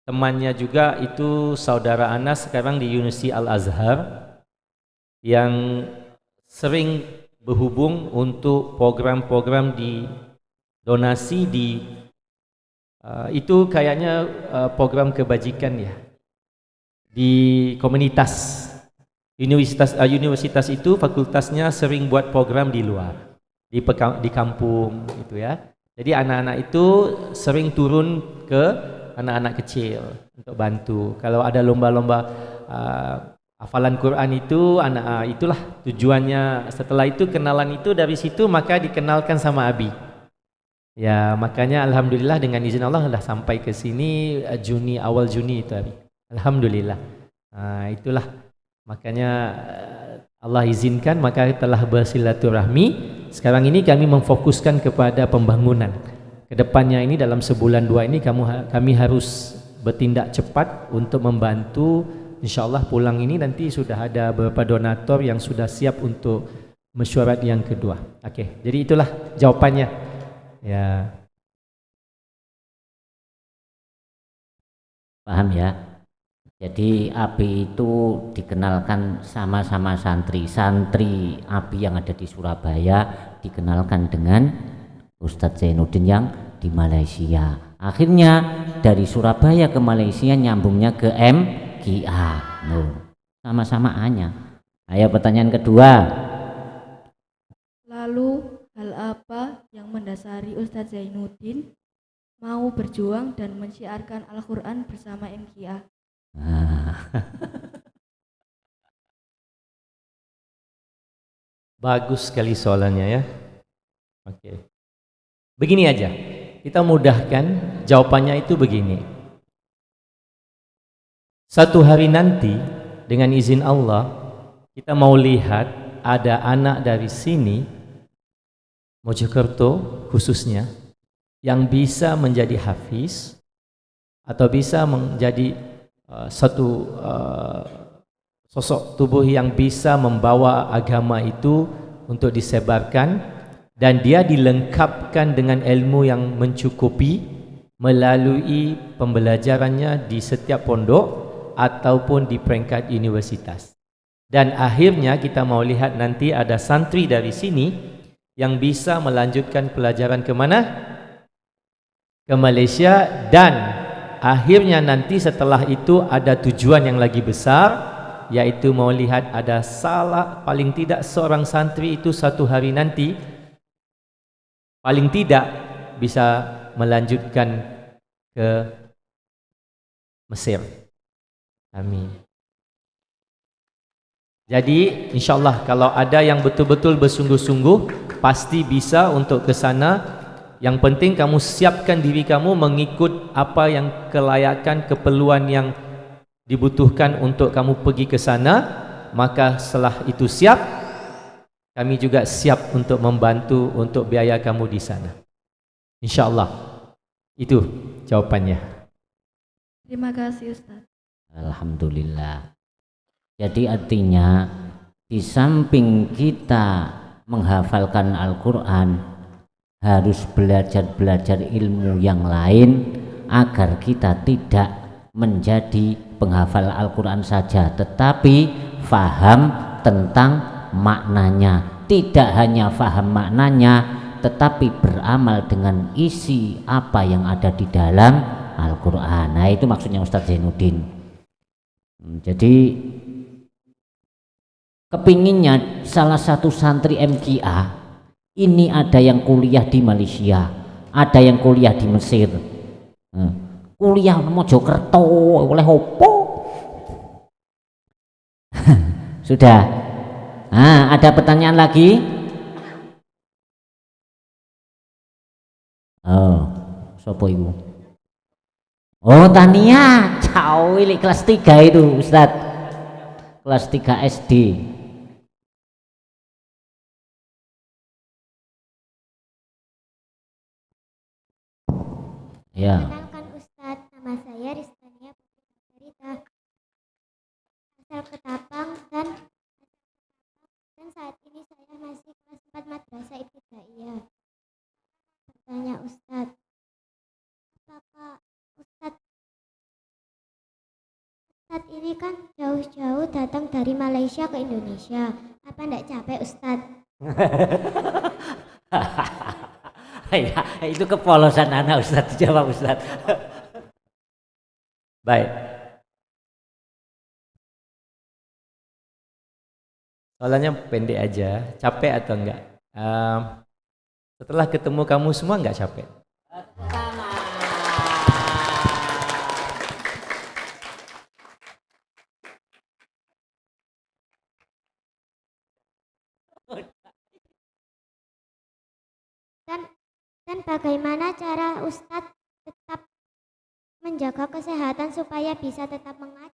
temannya juga, itu saudara Anas sekarang di University Al-Azhar yang sering berhubung untuk program-program di donasi di itu kayaknya program kebajikan ya di komunitas. Universitas itu fakultasnya sering buat program di luar, di kampung gitu ya. Jadi anak-anak itu sering turun ke anak-anak kecil untuk bantu. Kalau ada lomba-lomba hafalan Quran itu, itulah tujuannya. Setelah itu kenalan itu dari situ maka dikenalkan sama Abi. Ya makanya alhamdulillah dengan izin Allah sudah sampai ke sini awal Juni itu Abi. Alhamdulillah. Itulah. Makanya Allah izinkan maka telah bersilaturahmi. Sekarang ini kami memfokuskan kepada pembangunan. Kedepannya ini dalam sebulan 2 ini kami harus bertindak cepat untuk membantu. InsyaAllah pulang ini nanti sudah ada beberapa donatur yang sudah siap untuk mesyuarat yang kedua. Oke, jadi itulah jawabannya. Ya. Paham ya? Jadi Abi itu dikenalkan sama-sama santri Abi yang ada di Surabaya dikenalkan dengan Ustadz Zainuddin yang di Malaysia. Akhirnya dari Surabaya ke Malaysia nyambungnya ke MKA. Sama-sama A-nya. Ayo pertanyaan kedua. Lalu hal apa yang mendasari Ustadz Zainuddin mau berjuang dan menyiarkan Al-Quran bersama MKA? Bagus sekali soalannya ya. Oke. Begini aja, kita mudahkan jawabannya itu begini. Satu hari nanti dengan izin Allah kita mau lihat ada anak dari sini Mojokerto khususnya yang bisa menjadi hafiz atau bisa menjadi satu sosok tubuh yang bisa membawa agama itu untuk disebarkan, dan dia dilengkapkan dengan ilmu yang mencukupi melalui pembelajarannya di setiap pondok ataupun di peringkat universitas. Dan akhirnya kita mau lihat nanti ada santri dari sini yang bisa melanjutkan pelajaran ke mana? Ke Malaysia, dan akhirnya nanti setelah itu ada tujuan yang lagi besar, yaitu mau lihat ada salah paling tidak seorang santri itu satu hari nanti paling tidak bisa melanjutkan ke Mesir. Amin. Jadi insyaallah kalau ada yang betul-betul bersungguh-sungguh pasti bisa untuk ke sana. Yang penting kamu siapkan diri kamu mengikut apa yang kelayakan, keperluan yang dibutuhkan untuk kamu pergi ke sana. Maka setelah itu siap, kami juga siap untuk membantu untuk biaya kamu di sana. InsyaAllah. Itu jawabannya. Terima kasih Ustaz. Alhamdulillah. Jadi artinya di samping kita menghafalkan Al-Quran, harus belajar ilmu yang lain agar kita tidak menjadi penghafal Al-Quran saja, tetapi faham tentang maknanya. Tidak hanya faham maknanya, tetapi beramal dengan isi apa yang ada di dalam Al-Quran. Nah, itu maksudnya Ustadz Zainuddin. Jadi kepinginnya salah satu santri MKA ini ada yang kuliah di Malaysia, ada yang kuliah di Mesir, kuliah Mojokerto oleh opo. Sudah. Nah, ada pertanyaan lagi? Oh, sopo ibu? Oh, Tania, jauh ini kelas 3 itu Ustadz, kelas 3 SD. Ya. Kenalkan Ustadz, nama saya Ristania Putra asal Ketapang dan saat ini saya masih kelas 4 Madrasah Ibtidaiyah. Bertanya Ustadz, apakah Ustadz ini kan jauh-jauh datang dari Malaysia ke Indonesia, apa enggak capek Ustadz? Ya, itu kepolosan anak Ustadz, jawab Ustadz. Baik. Soalnya pendek aja, capek atau enggak? Setelah ketemu kamu semua enggak capek? Dan bagaimana cara Ustadz tetap menjaga kesehatan supaya bisa tetap mengaji?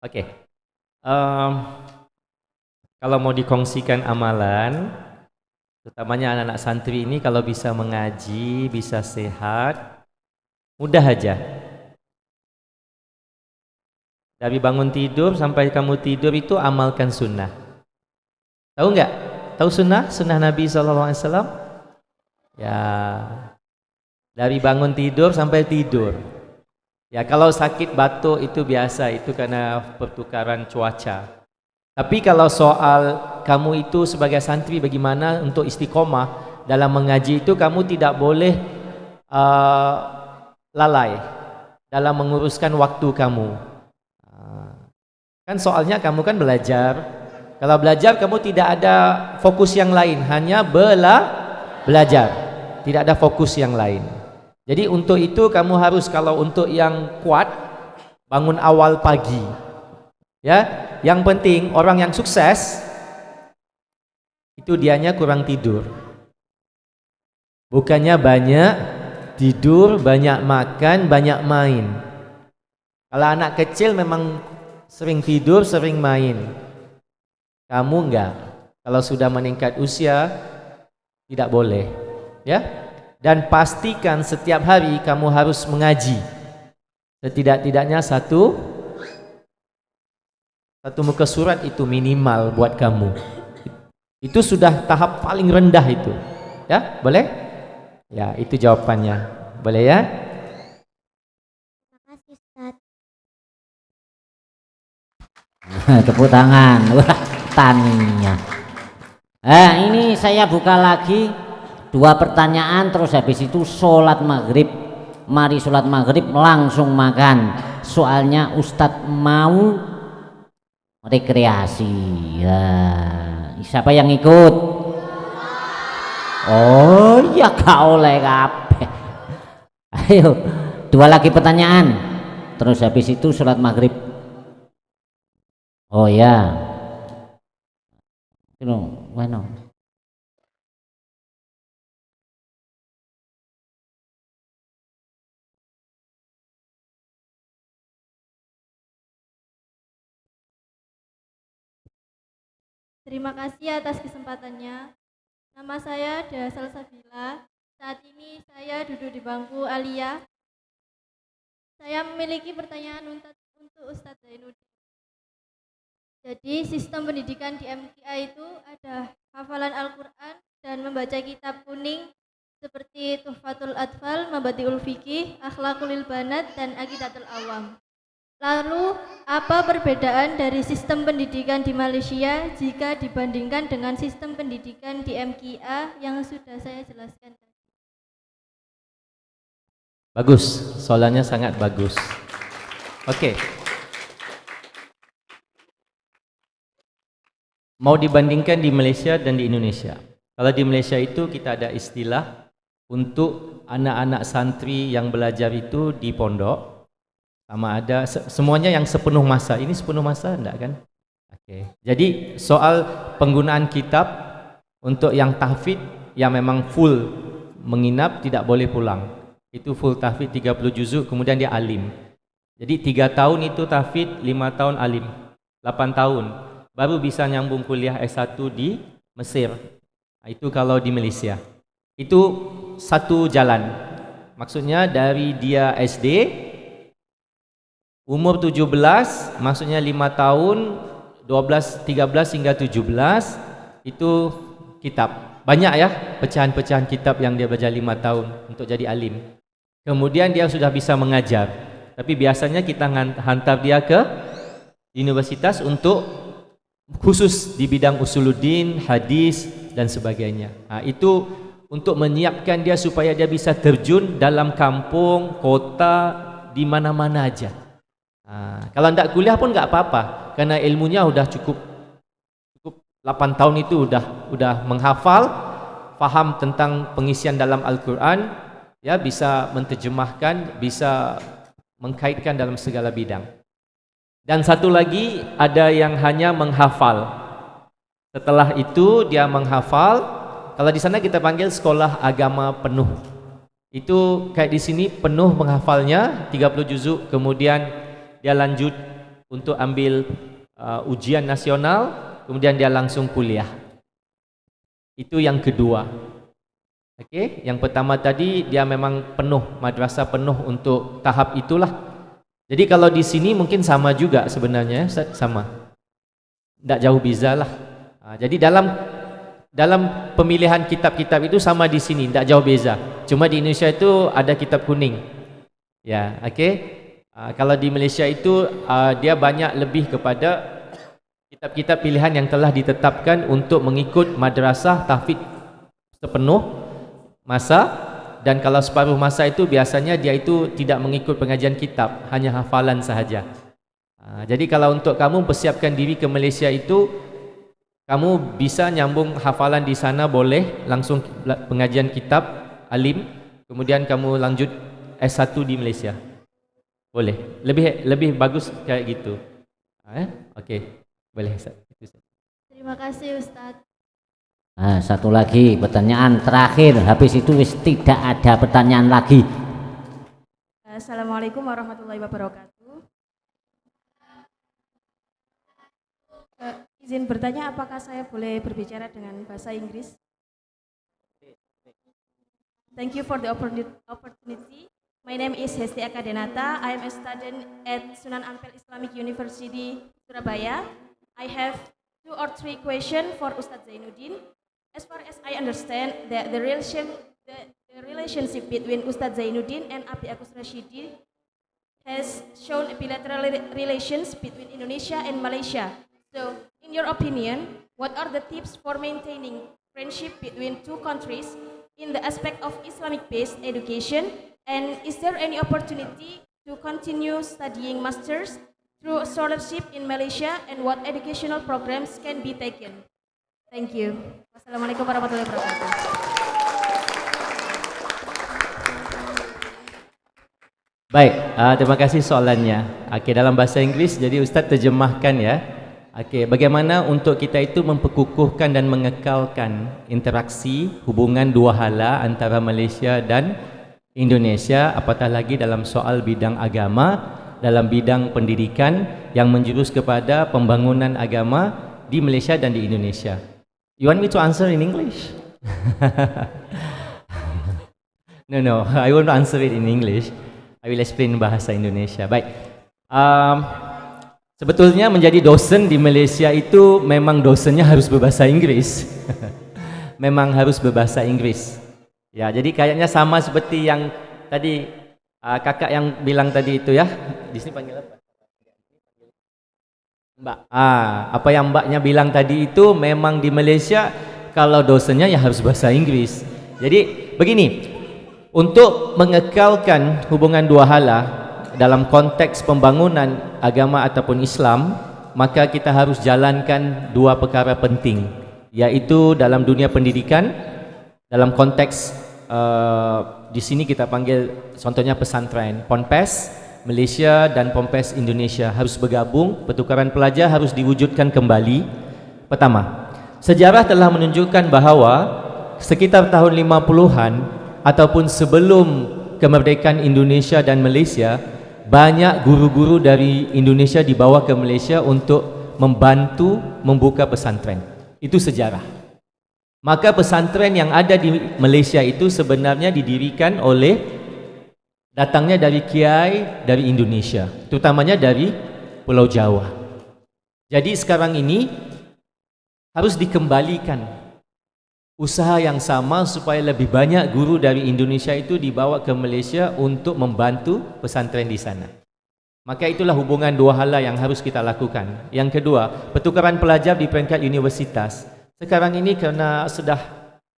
Oke. Kalau mau dikongsikan amalan, terutamanya anak-anak santri ini kalau bisa mengaji, bisa sehat, mudah aja. Dari bangun tidur sampai kamu tidur itu amalkan sunnah. Tahu nggak? Tahu sunnah? Sunnah Nabi SAW? Ya. Dari bangun tidur sampai tidur. Ya, kalau sakit batuk itu biasa, itu karena pertukaran cuaca. Tapi kalau soal kamu itu sebagai santri bagaimana untuk istiqomah dalam mengaji itu, kamu tidak boleh lalai dalam menguruskan waktu kamu. Kan soalnya kamu kan belajar. Kalau belajar kamu tidak ada fokus yang lain, hanya belajar. Tidak ada fokus yang lain. Jadi untuk itu kamu harus, kalau untuk yang kuat, bangun awal pagi. Ya, yang penting orang yang sukses itu dianya kurang tidur. Bukannya banyak tidur, banyak makan, banyak main. Kalau anak kecil memang sering tidur, sering main. Kamu enggak. Kalau sudah meningkat usia tidak boleh, ya. Dan pastikan setiap hari kamu harus mengaji. Setidak-tidaknya satu muka surat itu minimal buat kamu. Itu sudah tahap paling rendah itu. Ya, boleh? Ya, itu jawabannya. Boleh ya? Terima kasih Ustadz. Tepuk tangan. Wah, Tania. Ini saya buka lagi 2 pertanyaan, terus habis itu sholat maghrib. Mari sholat maghrib langsung makan. Soalnya Ustadz mau rekreasi. Ya, siapa yang ikut? Oh ya, gak oleh kabeh. Ayo, 2 lagi pertanyaan. Terus habis itu sholat maghrib. Oh ya, bueno. Terima kasih atas kesempatannya. Nama saya Dea Salsabila. Saat ini saya duduk di bangku Alia. Saya memiliki pertanyaan untuk Ustadz Zainuddin. Jadi sistem pendidikan di MKA itu ada hafalan Al-Quran dan membaca kitab kuning seperti Tuhfatul Atfal, Mabadiul Fikih, Akhlaqul Banat, dan Aqidatul Awam. Lalu, apa perbedaan dari sistem pendidikan di Malaysia jika dibandingkan dengan sistem pendidikan di MKA yang sudah saya jelaskan tadi? Bagus, soalannya sangat bagus. Oke. Mau dibandingkan di Malaysia dan di Indonesia. Kalau di Malaysia itu kita ada istilah untuk anak-anak santri yang belajar itu di pondok, sama ada semuanya yang sepenuh masa. Ini sepenuh masa enggak kan? Oke. Jadi soal penggunaan kitab untuk yang tahfidz yang memang full menginap tidak boleh pulang. Itu full tahfidz 30 juzuk, kemudian dia alim. Jadi 3 tahun itu tahfidz, 5 tahun alim, 8 tahun baru bisa nyambung kuliah S1 di Mesir. Itu kalau di Malaysia. Itu satu jalan. Maksudnya dari dia SD umur 17, maksudnya 5 tahun, 12, 13 hingga 17 itu kitab. Banyak ya pecahan-pecahan kitab yang dia baca 5 tahun untuk jadi alim. Kemudian dia sudah bisa mengajar. Tapi biasanya kita hantar dia ke universitas untuk khusus di bidang usuluddin, hadis dan sebagainya. Itu untuk menyiapkan dia supaya dia bisa terjun dalam kampung, kota, di mana-mana aja. Kalau tidak kuliah pun nggak apa-apa, karena ilmunya udah cukup 8 tahun itu udah menghafal, paham tentang pengisian dalam Al-Quran, ya bisa menterjemahkan, bisa mengkaitkan dalam segala bidang. Dan satu lagi ada yang hanya menghafal. Setelah itu dia menghafal. Kalau di sana kita panggil sekolah agama penuh. Itu kayak di sini penuh menghafalnya 30 juzuk, kemudian dia lanjut untuk ambil ujian nasional, kemudian dia langsung kuliah. Itu yang kedua. Oke, yang pertama tadi dia memang penuh, madrasah penuh untuk tahap itulah. Jadi kalau di sini mungkin sama juga sebenarnya, sama. Tidak jauh beza lah. Jadi dalam pemilihan kitab-kitab itu sama di sini, tidak jauh beza. Cuma di Indonesia itu ada kitab kuning. Ya, oke. Kalau di Malaysia itu dia banyak lebih kepada kitab-kitab pilihan yang telah ditetapkan untuk mengikut madrasah tahfidz sepenuh masa. Dan kalau separuh masa itu biasanya dia itu tidak mengikut pengajian kitab, hanya hafalan sahaja. Jadi kalau untuk kamu persiapkan diri ke Malaysia itu, kamu bisa nyambung hafalan di sana boleh, langsung pengajian kitab, alim, kemudian kamu lanjut S1 di Malaysia. Boleh, lebih bagus kayak gitu. Oke, boleh. Terima kasih Ustadz. Satu lagi pertanyaan terakhir, habis itu tidak ada pertanyaan lagi. Assalamualaikum warahmatullahi wabarakatuh. Izin bertanya, apakah saya boleh berbicara dengan bahasa Inggris? Thank you for the opportunity. My name is Hesti Akadenata. I am a student at Sunan Ampel Islamic University, Surabaya. I have 2 or 3 questions for Ustadz Zainuddin. As far as I understand, the relationship between Ustadz Zainuddin and Abi Agus Rashidi has shown bilateral relations between Indonesia and Malaysia. So, in your opinion, what are the tips for maintaining friendship between two countries in the aspect of Islamic-based education? And is there any opportunity to continue studying masters through scholarship in Malaysia, and what educational programs can be taken? Thank you. Wassalamualaikum warahmatullahi wabarakatuh. Baik, terima kasih soalannya. Okey, dalam bahasa Inggeris, jadi Ustaz terjemahkan ya. Okey, bagaimana untuk kita itu memperkukuhkan dan mengekalkan interaksi hubungan dua hala antara Malaysia dan Indonesia, apatah lagi dalam soal bidang agama, dalam bidang pendidikan yang menjurus kepada pembangunan agama di Malaysia dan di Indonesia. You want me to answer in English? No, I won't answer it in English. I will explain bahasa Indonesia. Baik. Sebetulnya menjadi dosen di Malaysia itu memang dosennya harus berbahasa Inggris. Memang harus berbahasa Inggris. Ya, jadi kayaknya sama seperti yang tadi kakak yang bilang tadi itu ya. Di sini panggil apa? Mbak. Apa yang mbaknya bilang tadi itu memang di Malaysia kalau dosennya ya harus bahasa Inggris. Jadi begini, untuk mengekalkan hubungan dua hala dalam konteks pembangunan agama ataupun Islam, maka kita harus jalankan dua perkara penting, yaitu dalam dunia pendidikan, dalam konteks di sini kita panggil contohnya pesantren, Ponpes Malaysia dan Ponpes Indonesia harus bergabung, pertukaran pelajar harus diwujudkan kembali. Pertama, sejarah telah menunjukkan bahawa sekitar tahun 50-an ataupun sebelum kemerdekaan Indonesia dan Malaysia, banyak guru-guru dari Indonesia dibawa ke Malaysia untuk membantu membuka pesantren. Itu sejarah. Maka pesantren yang ada di Malaysia itu sebenarnya didirikan oleh datangnya dari kiai dari Indonesia, terutamanya dari Pulau Jawa. Jadi sekarang ini harus dikembalikan usaha yang sama supaya lebih banyak guru dari Indonesia itu dibawa ke Malaysia untuk membantu pesantren di sana. Maka itulah hubungan dua hala yang harus kita lakukan. Yang kedua, pertukaran pelajar di peringkat universitas. Sekarang ini kerana sudah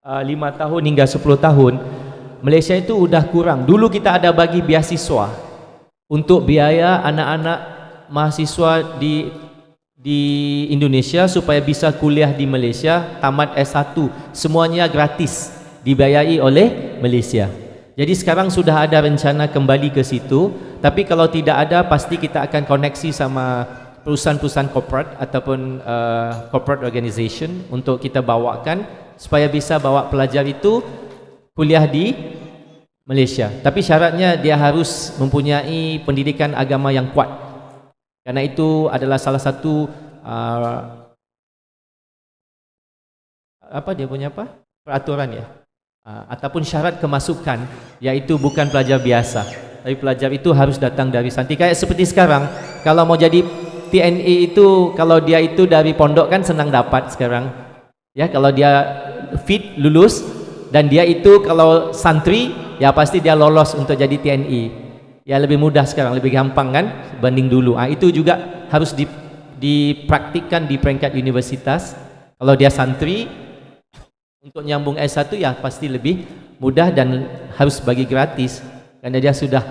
5 tahun hingga 10 tahun, Malaysia itu sudah kurang. Dulu kita ada bagi beasiswa untuk biaya anak-anak mahasiswa di Indonesia supaya bisa kuliah di Malaysia, tamat S1, semuanya gratis, dibayari oleh Malaysia. Jadi sekarang sudah ada rencana kembali ke situ, tapi kalau tidak ada pasti kita akan koneksi sama perusahaan-perusahaan corporate ataupun corporate organization untuk kita bawakan supaya bisa bawa pelajar itu kuliah di Malaysia. Tapi syaratnya dia harus mempunyai pendidikan agama yang kuat. Karena itu adalah salah satu peraturan ya, ataupun syarat kemasukan, yaitu bukan pelajar biasa, tapi pelajar itu harus datang dari santri. Kayak seperti sekarang, kalau mau jadi TNI itu, kalau dia itu dari pondok kan senang dapat sekarang, ya kalau dia fit lulus, dan dia itu kalau santri ya pasti dia lolos untuk jadi TNI. Ya lebih mudah sekarang, lebih gampang kan banding dulu. Itu juga harus dipraktikkan di peringkat universitas. Kalau dia santri untuk nyambung S1 ya pasti lebih mudah dan harus bagi gratis karena dia sudah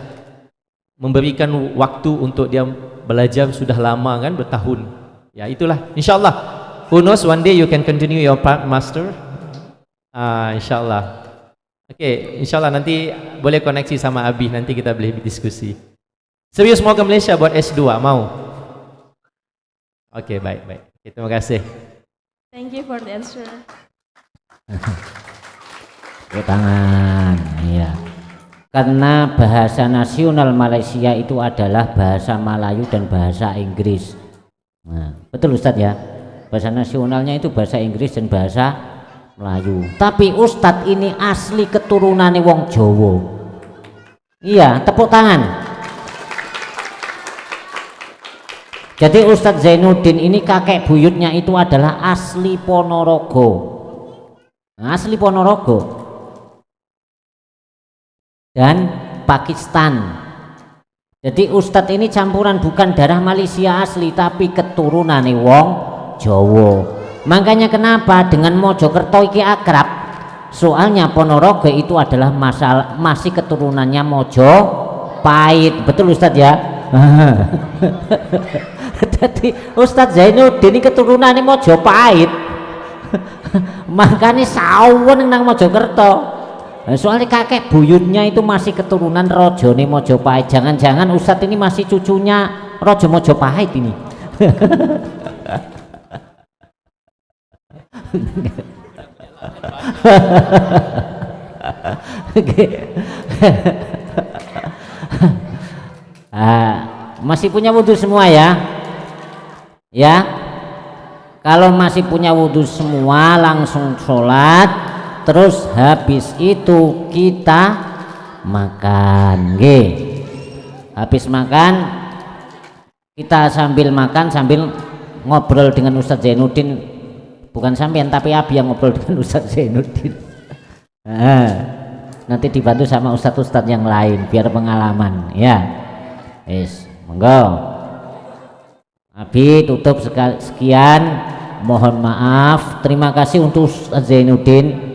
memberikan waktu untuk dia belajar sudah lama kan, bertahun. Ya itulah, insyaallah. Who knows, one day you can continue your part master. Insyaallah. Oke, insyaallah nanti boleh koneksi sama Abi, nanti kita boleh diskusi. Serius mau ke Malaysia buat S2, mau? Oke, baik. Oke, terima kasih. Thank you for the answer. Tepuk tangan, iya. Karena bahasa nasional Malaysia itu adalah bahasa Melayu dan bahasa Inggris. Nah, betul Ustadz ya? Bahasa nasionalnya itu bahasa Inggris dan bahasa Melayu. Tapi Ustadz ini asli keturunannya wong Jawa. Iya, tepuk tangan. Jadi Ustadz Zainuddin ini kakek buyutnya itu adalah asli Ponorogo. Nah, asli Ponorogo dan Pakistan. Jadi Ustadz ini campuran, bukan darah Malaysia asli tapi keturunan wong Jawa. Makanya kenapa dengan Mojokerto iki akrab, soalnya Ponorogo itu adalah masih keturunannya Mojopahit. Betul Ustadz ya? Jadi Ustadz Zainuddin ini keturunannya Mojopahit. Makanya sawon nang Mojokerto. Soalnya kakek buyutnya itu masih keturunan Rajane Mojopahit. Jangan-jangan Ustadz ini masih cucunya Raja Mojopahit ini. Masih punya wudhu semua ya? Ya, kalau masih punya wudhu semua langsung sholat. Terus habis itu kita makan, habis makan kita sambil makan sambil ngobrol dengan Ustadz Zainuddin, bukan sampean tapi Abi yang ngobrol dengan Ustadz Zainuddin. Nanti dibantu sama ustadz-ustadz yang lain biar pengalaman ya. Monggo Abi tutup sekian, mohon maaf, terima kasih untuk Ustadz Zainuddin.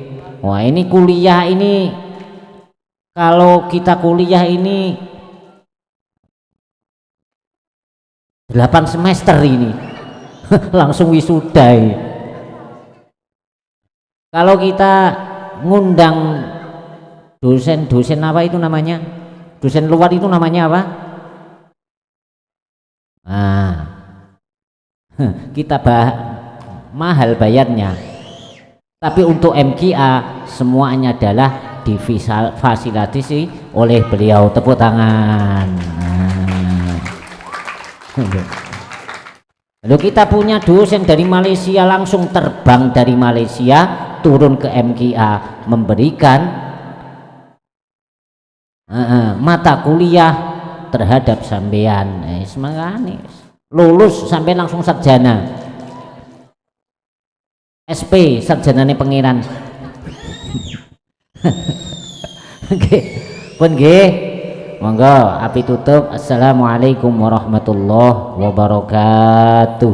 Wah ini kuliah ini, kalau kita kuliah ini 8 semester ini langsung wisuda ini. Kalau kita ngundang dosen apa itu namanya, dosen luar itu namanya apa? Kita mahal bayarnya. Tapi untuk MKA semuanya adalah difasilitasi oleh beliau. Tepuk tangan. Lalu kita punya dosen dari Malaysia, langsung terbang dari Malaysia turun ke MKA memberikan mata kuliah terhadap sampean. Semangat lulus sampai langsung sarjana. SP sarjanane pangeran. Oke, pun nggih. Monggo api tutup. Assalamualaikum warahmatullahi wabarakatuh.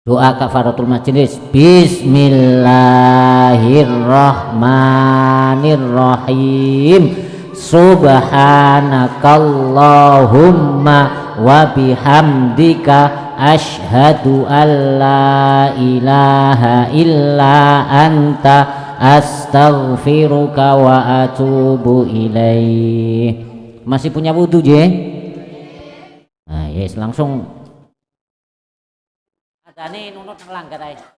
Doa kafaratul majelis. Bismillahirrahmanirrahim. Subhanakallahumma wa bihamdika asyhadu an la ilaha illa anta astaghfiruka wa atubu ilaih. Masih punya wudhu je? Nah, yes, langsung adane nunut ngelanggar ae.